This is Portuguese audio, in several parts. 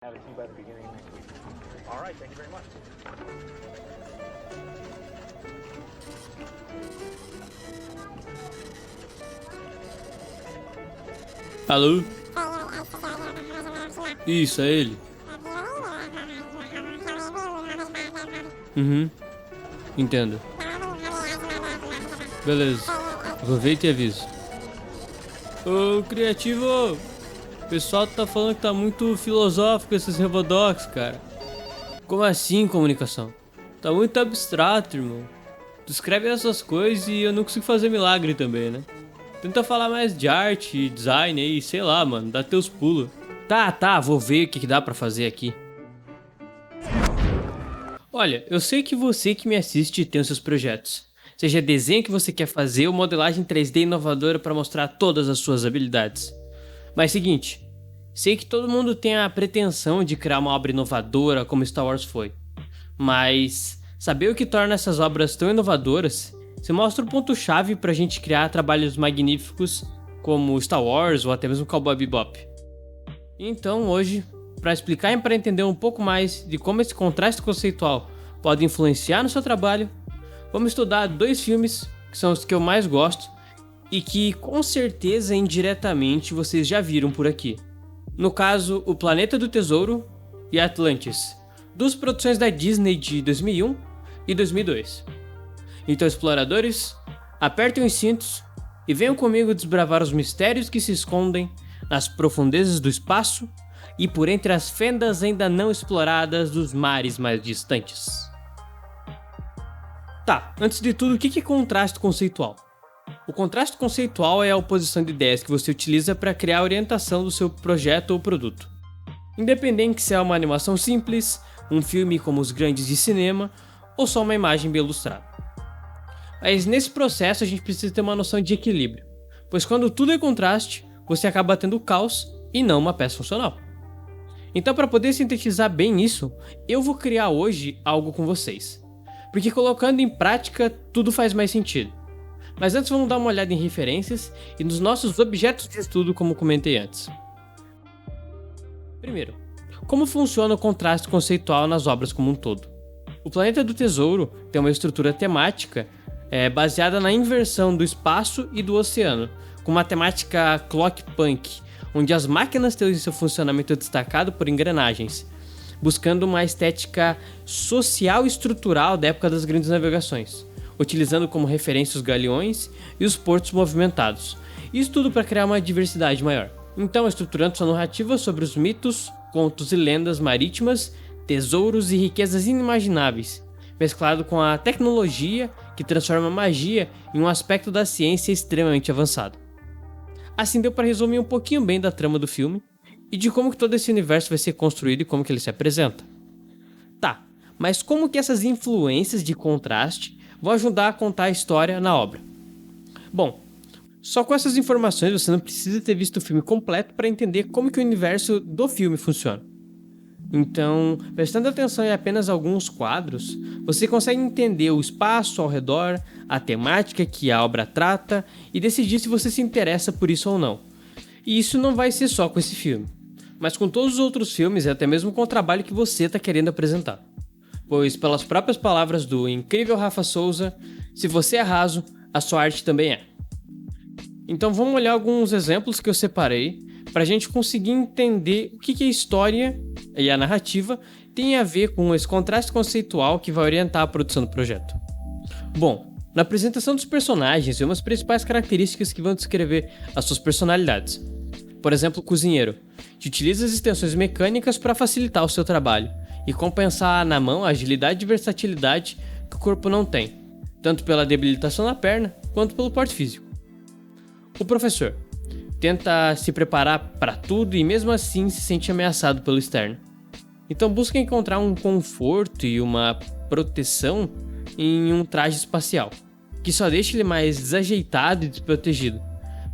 Have it to you by the beginning of next week. All right, thank you very much. Alô? Isso, é ele. Uhum. Entendo. Beleza. Aproveita e avisa. Ô, criativo! O pessoal tá falando que tá muito filosófico esses Revodocs, cara. Como assim, comunicação? Tá muito abstrato, irmão. Tu escreve essas coisas e eu não consigo fazer milagre também, né? Tenta falar mais de arte, design aí, sei lá, mano, dá teus pulos. Tá, vou ver o que dá pra fazer aqui. Olha, eu sei que você que me assiste tem os seus projetos. Seja desenho que você quer fazer ou modelagem 3D inovadora pra mostrar todas as suas habilidades. Mas seguinte, sei que todo mundo tem a pretensão de criar uma obra inovadora como Star Wars foi. Mas saber o que torna essas obras tão inovadoras se mostra o ponto-chave pra gente criar trabalhos magníficos como Star Wars ou até mesmo Cowboy Bebop. Então hoje, para explicar e para entender um pouco mais de como esse contraste conceitual pode influenciar no seu trabalho, vamos estudar dois filmes que são os que eu mais gosto e que com certeza indiretamente vocês já viram por aqui. No caso, O Planeta do Tesouro e Atlantis, duas produções da Disney de 2001 e 2002. Então, exploradores, apertem os cintos e venham comigo desbravar os mistérios que se escondem nas profundezas do espaço e por entre as fendas ainda não exploradas dos mares mais distantes. Tá, antes de tudo, o que é contraste conceitual? O contraste conceitual é a oposição de ideias que você utiliza para criar a orientação do seu projeto ou produto. Independente se é uma animação simples, um filme como os grandes de cinema ou só uma imagem bem ilustrada. Mas nesse processo a gente precisa ter uma noção de equilíbrio, pois quando tudo é contraste, você acaba tendo caos e não uma peça funcional. Então, para poder sintetizar bem isso, eu vou criar hoje algo com vocês, porque colocando em prática tudo faz mais sentido. Mas antes vamos dar uma olhada em referências e nos nossos objetos de estudo, como comentei antes. Primeiro, como funciona o contraste conceitual nas obras como um todo? O Planeta do Tesouro tem uma estrutura temática baseada na inversão do espaço e do oceano, com uma temática clockpunk, onde as máquinas têm seu funcionamento destacado por engrenagens, buscando uma estética social e estrutural da época das grandes navegações, utilizando como referência os galeões e os portos movimentados, isso tudo para criar uma diversidade maior. Então, estruturando sua narrativa sobre os mitos, contos e lendas marítimas, tesouros e riquezas inimagináveis, mesclado com a tecnologia que transforma a magia em um aspecto da ciência extremamente avançado. Assim deu para resumir um pouquinho bem da trama do filme e de como que todo esse universo vai ser construído e como que ele se apresenta. Tá, mas como que essas influências de contraste vão ajudar a contar a história na obra? Bom, só com essas informações você não precisa ter visto o filme completo para entender como que o universo do filme funciona. Então, prestando atenção em apenas alguns quadros, você consegue entender o espaço ao redor, a temática que a obra trata e decidir se você se interessa por isso ou não. E isso não vai ser só com esse filme, mas com todos os outros filmes e até mesmo com o trabalho que você está querendo apresentar. Pois, pelas próprias palavras do incrível Rafa Souza, se você é raso, a sua arte também é. Então vamos olhar alguns exemplos que eu separei para a gente conseguir entender o que a história e a narrativa tem a ver com esse contraste conceitual que vai orientar a produção do projeto. Bom, na apresentação dos personagens, vemos as principais características que vão descrever as suas personalidades. Por exemplo, o cozinheiro, que utiliza as extensões mecânicas para facilitar o seu trabalho e compensar na mão a agilidade e versatilidade que o corpo não tem, tanto pela debilitação na perna quanto pelo porte físico. O professor tenta se preparar para tudo e mesmo assim se sente ameaçado pelo externo. Então busca encontrar um conforto e uma proteção em um traje espacial, que só deixa ele mais desajeitado e desprotegido,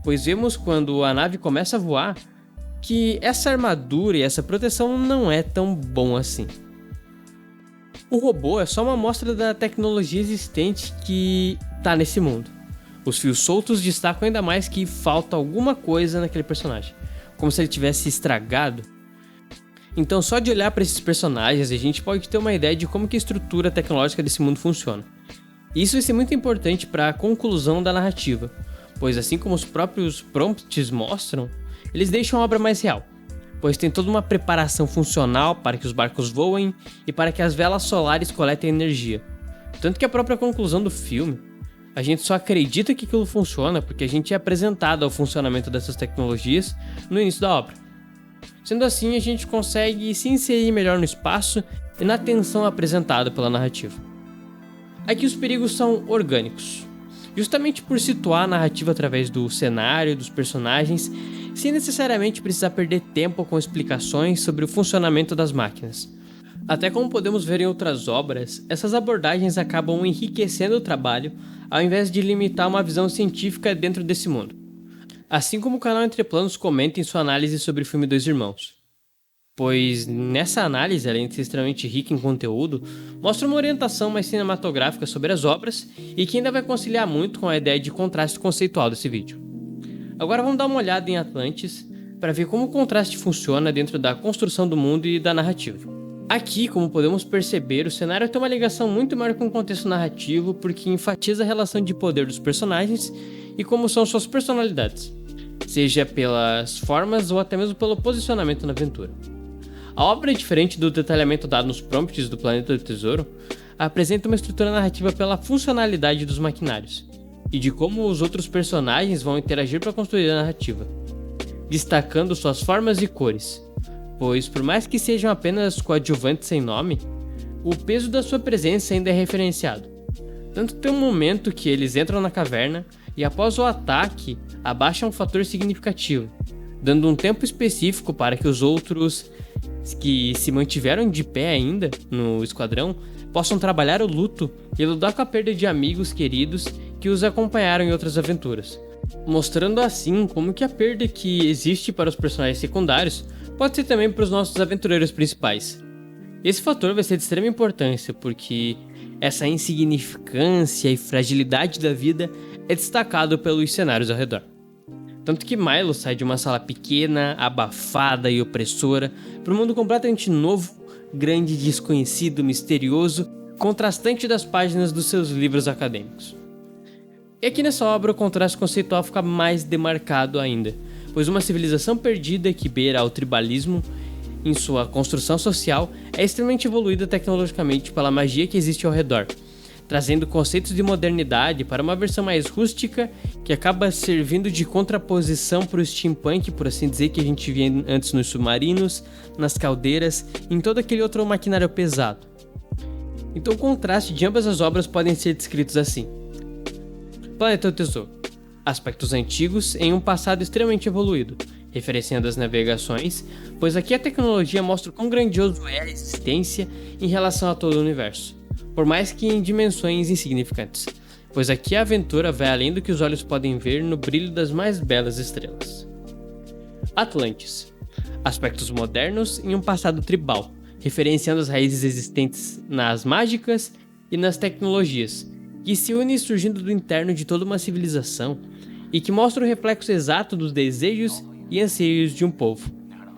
pois vemos quando a nave começa a voar que essa armadura e essa proteção não é tão bom assim. O robô é só uma amostra da tecnologia existente que está nesse mundo. Os fios soltos destacam ainda mais que falta alguma coisa naquele personagem, como se ele tivesse estragado. Então só de olhar para esses personagens a gente pode ter uma ideia de como que a estrutura tecnológica desse mundo funciona. E isso vai ser muito importante para a conclusão da narrativa, pois assim como os próprios prompts mostram, eles deixam a obra mais real, pois tem toda uma preparação funcional para que os barcos voem e para que as velas solares coletem energia. Tanto que a própria conclusão do filme, a gente só acredita que aquilo funciona porque a gente é apresentado ao funcionamento dessas tecnologias no início da obra. Sendo assim, a gente consegue se inserir melhor no espaço e na tensão apresentada pela narrativa. Aqui os perigos são orgânicos, justamente por situar a narrativa através do cenário, dos personagens, sem necessariamente precisar perder tempo com explicações sobre o funcionamento das máquinas. Até como podemos ver em outras obras, essas abordagens acabam enriquecendo o trabalho ao invés de limitar uma visão científica dentro desse mundo. Assim como o canal Entre Planos comenta em sua análise sobre o filme Dois Irmãos. Pois nessa análise, além de ser extremamente rica em conteúdo, mostra uma orientação mais cinematográfica sobre as obras e que ainda vai conciliar muito com a ideia de contraste conceitual desse vídeo. Agora vamos dar uma olhada em Atlantis para ver como o contraste funciona dentro da construção do mundo e da narrativa. Aqui, como podemos perceber, o cenário tem uma ligação muito maior com o contexto narrativo porque enfatiza a relação de poder dos personagens e como são suas personalidades, seja pelas formas ou até mesmo pelo posicionamento na aventura. A obra, diferente do detalhamento dado nos prompts do Planeta do Tesouro, apresenta uma estrutura narrativa pela funcionalidade dos maquinários e de como os outros personagens vão interagir para construir a narrativa, destacando suas formas e cores, pois por mais que sejam apenas coadjuvantes sem nome, o peso da sua presença ainda é referenciado. Tanto tem um momento que eles entram na caverna e após o ataque abaixam um fator significativo, dando um tempo específico para que os outros que se mantiveram de pé ainda no esquadrão possam trabalhar o luto e lidar com a perda de amigos queridos que os acompanharam em outras aventuras, mostrando assim como que a perda que existe para os personagens secundários pode ser também para os nossos aventureiros principais. Esse fator vai ser de extrema importância porque essa insignificância e fragilidade da vida é destacado pelos cenários ao redor. Tanto que Milo sai de uma sala pequena, abafada e opressora para um mundo completamente novo, grande, desconhecido, misterioso, contrastante das páginas dos seus livros acadêmicos. E aqui nessa obra o contraste conceitual fica mais demarcado ainda, pois uma civilização perdida que beira ao tribalismo em sua construção social é extremamente evoluída tecnologicamente pela magia que existe ao redor, trazendo conceitos de modernidade para uma versão mais rústica que acaba servindo de contraposição para o steampunk, por assim dizer, que a gente via antes nos submarinos, nas caldeiras e em todo aquele outro maquinário pesado. Então o contraste de ambas as obras podem ser descritos assim: Planeta do Tesouro. Aspectos antigos em um passado extremamente evoluído, referenciando as navegações, pois aqui a tecnologia mostra o quão grandioso é a existência em relação a todo o universo, por mais que em dimensões insignificantes, pois aqui a aventura vai além do que os olhos podem ver no brilho das mais belas estrelas. Atlantis. Aspectos modernos em um passado tribal, referenciando as raízes existentes nas mágicas e nas tecnologias, que se unem surgindo do interno de toda uma civilização e que mostra o reflexo exato dos desejos e anseios de um povo,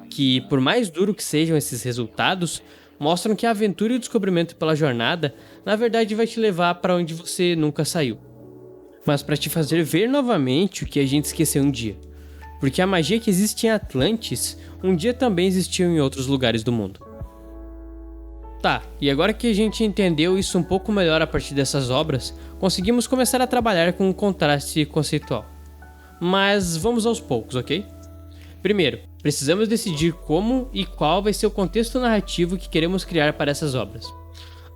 que, por mais duro que sejam esses resultados, mostram que a aventura e o descobrimento pela jornada, na verdade, vai te levar para onde você nunca saiu, mas para te fazer ver novamente o que a gente esqueceu um dia, porque a magia que existe em Atlantis, um dia também existiu em outros lugares do mundo. Tá, e agora que a gente entendeu isso um pouco melhor a partir dessas obras, conseguimos começar a trabalhar com um contraste conceitual. Mas vamos aos poucos, ok? Primeiro, precisamos decidir como e qual vai ser o contexto narrativo que queremos criar para essas obras.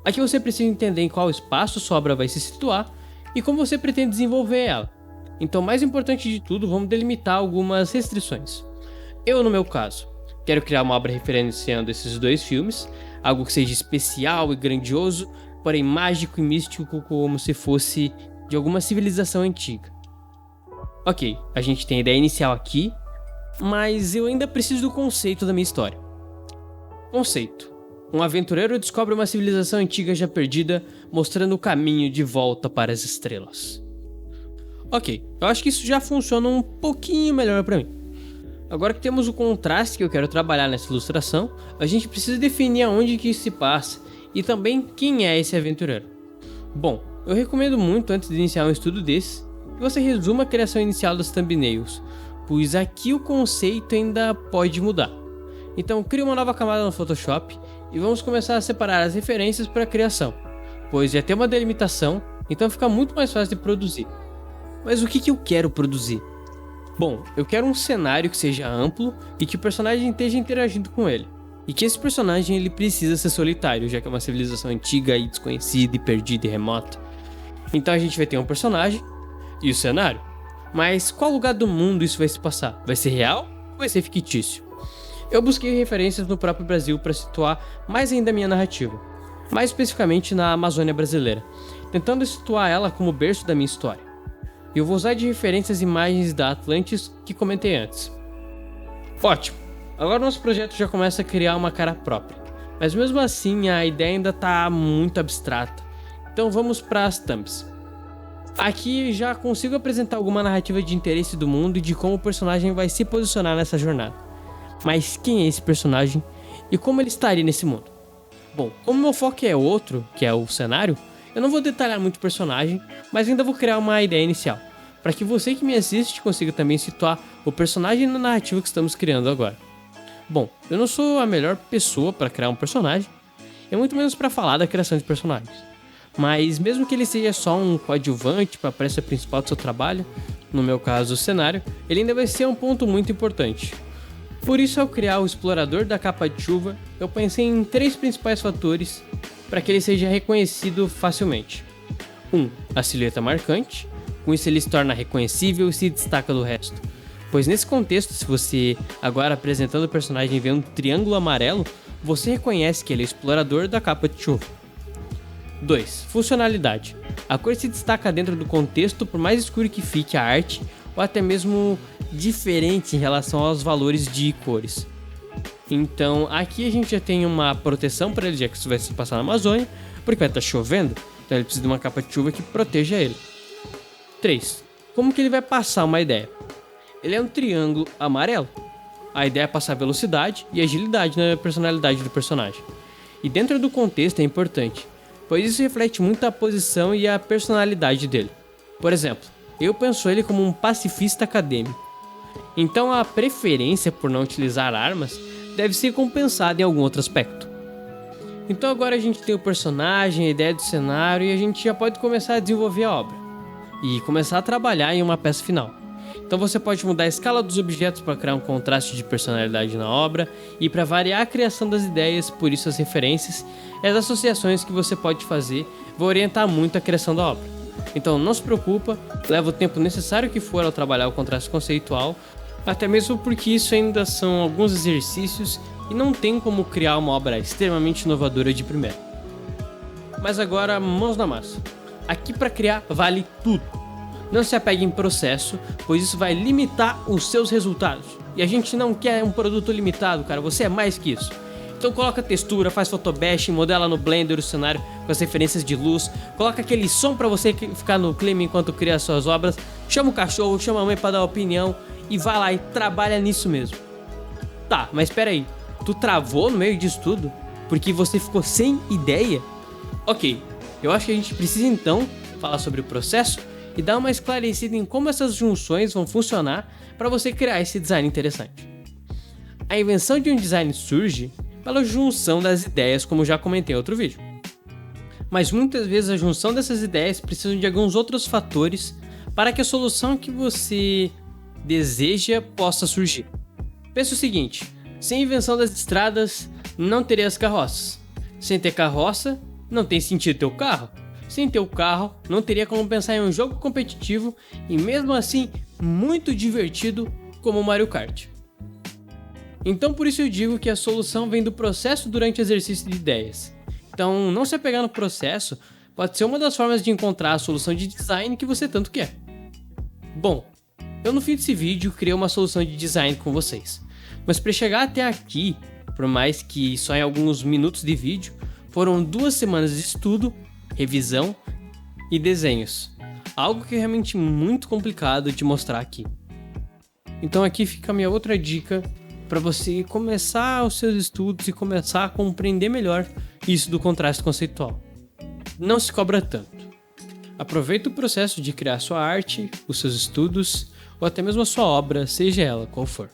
Aqui você precisa entender em qual espaço sua obra vai se situar e como você pretende desenvolver ela. Então, mais importante de tudo, vamos delimitar algumas restrições. Eu, no meu caso, quero criar uma obra referenciando esses dois filmes, algo que seja especial e grandioso, porém mágico e místico como se fosse de alguma civilização antiga. Ok, a gente tem a ideia inicial aqui, mas eu ainda preciso do conceito da minha história. Conceito. Um aventureiro descobre uma civilização antiga já perdida, mostrando o caminho de volta para as estrelas. Ok, eu acho que isso já funciona um pouquinho melhor para mim. Agora que temos o contraste que eu quero trabalhar nessa ilustração, a gente precisa definir aonde que isso se passa e também quem é esse aventureiro. Bom, eu recomendo muito antes de iniciar um estudo desse, que você resuma a criação inicial das thumbnails, pois aqui o conceito ainda pode mudar. Então crie uma nova camada no Photoshop e vamos começar a separar as referências para a criação, pois já tem uma delimitação, então fica muito mais fácil de produzir. Mas o que eu quero produzir? Bom, eu quero um cenário que seja amplo e que o personagem esteja interagindo com ele. E que esse personagem ele precisa ser solitário, já que é uma civilização antiga e desconhecida e perdida e remota. Então a gente vai ter um personagem e o cenário. Mas qual lugar do mundo isso vai se passar? Vai ser real ou vai ser fictício? Eu busquei referências no próprio Brasil para situar mais ainda a minha narrativa, mais especificamente na Amazônia brasileira, tentando situar ela como berço da minha história. E eu vou usar de referência as imagens da Atlantis que comentei antes. Ótimo! Agora nosso projeto já começa a criar uma cara própria, mas mesmo assim a ideia ainda está muito abstrata, então vamos para as thumbs. Aqui já consigo apresentar alguma narrativa de interesse do mundo e de como o personagem vai se posicionar nessa jornada. Mas quem é esse personagem e como ele estaria nesse mundo? Bom, como meu foco é outro, que é o cenário, eu não vou detalhar muito o personagem, mas ainda vou criar uma ideia inicial, para que você que me assiste consiga também situar o personagem na narrativa que estamos criando agora. Bom, eu não sou a melhor pessoa para criar um personagem, é muito menos para falar da criação de personagens. Mas mesmo que ele seja só um coadjuvante para a peça principal do seu trabalho, no meu caso o cenário, ele ainda vai ser um ponto muito importante. Por isso, ao criar o explorador da capa de chuva, eu pensei em 3 principais fatores para que ele seja reconhecido facilmente. 1. A silhueta marcante, com isso ele se torna reconhecível e se destaca do resto. Pois nesse contexto, se você agora apresentando o personagem vê um triângulo amarelo, você reconhece que ele é o explorador da capa de chuva. 2. Funcionalidade. A cor se destaca dentro do contexto por mais escuro que fique a arte, ou até mesmo diferente em relação aos valores de cores. Então aqui a gente já tem uma proteção para ele, já que isso vai se passar na Amazônia, porque vai estar chovendo, então ele precisa de uma capa de chuva que proteja ele. 3. Como que ele vai passar uma ideia? Ele é um triângulo amarelo. A ideia é passar velocidade e agilidade na personalidade do personagem. E dentro do contexto é importante, pois isso reflete muito a posição e a personalidade dele. Por exemplo, eu penso ele como um pacifista acadêmico. Então a preferência por não utilizar armas deve ser compensada em algum outro aspecto. Então agora a gente tem o personagem, a ideia do cenário e a gente já pode começar a desenvolver a obra e começar a trabalhar em uma peça final. Então você pode mudar a escala dos objetos para criar um contraste de personalidade na obra e para variar a criação das ideias, por isso as referências e as associações que você pode fazer vão orientar muito a criação da obra. Então não se preocupa, leva o tempo necessário que for ao trabalhar o contraste conceitual, até mesmo porque isso ainda são alguns exercícios e não tem como criar uma obra extremamente inovadora de primeira. Mas agora, mãos na massa. Aqui para criar vale tudo. Não se apegue em processo, pois isso vai limitar os seus resultados. E a gente não quer um produto limitado, cara, você é mais que isso. Então coloca textura, faz photobashing, modela no Blender o cenário com as referências de luz, coloca aquele som para você ficar no clima enquanto cria suas obras, chama o cachorro, chama a mãe para dar opinião e vai lá e trabalha nisso mesmo. Tá, mas espera aí, tu travou no meio disso tudo? Porque você ficou sem ideia? Ok, eu acho que a gente precisa então falar sobre o processo e dar uma esclarecida em como essas junções vão funcionar para você criar esse design interessante. A invenção de um design surge pela junção das ideias, como já comentei em outro vídeo. Mas muitas vezes a junção dessas ideias precisa de alguns outros fatores para que a solução que você deseja possa surgir. Pensa o seguinte, sem invenção das estradas, não teria as carroças. Sem ter carroça, não tem sentido ter o carro. Sem ter o carro, não teria como pensar em um jogo competitivo e mesmo assim muito divertido como o Mario Kart. Então por isso eu digo que a solução vem do processo durante o exercício de ideias. Então não se apegar no processo pode ser uma das formas de encontrar a solução de design que você tanto quer. Bom, eu no fim desse vídeo criei uma solução de design com vocês, mas para chegar até aqui, por mais que só em alguns minutos de vídeo, foram 2 semanas de estudo, revisão e desenhos, algo que é realmente muito complicado de mostrar aqui. Então aqui fica a minha outra dica para você começar os seus estudos e começar a compreender melhor isso do contraste conceitual. Não se cobra tanto. Aproveita o processo de criar sua arte, os seus estudos ou até mesmo a sua obra, seja ela qual for.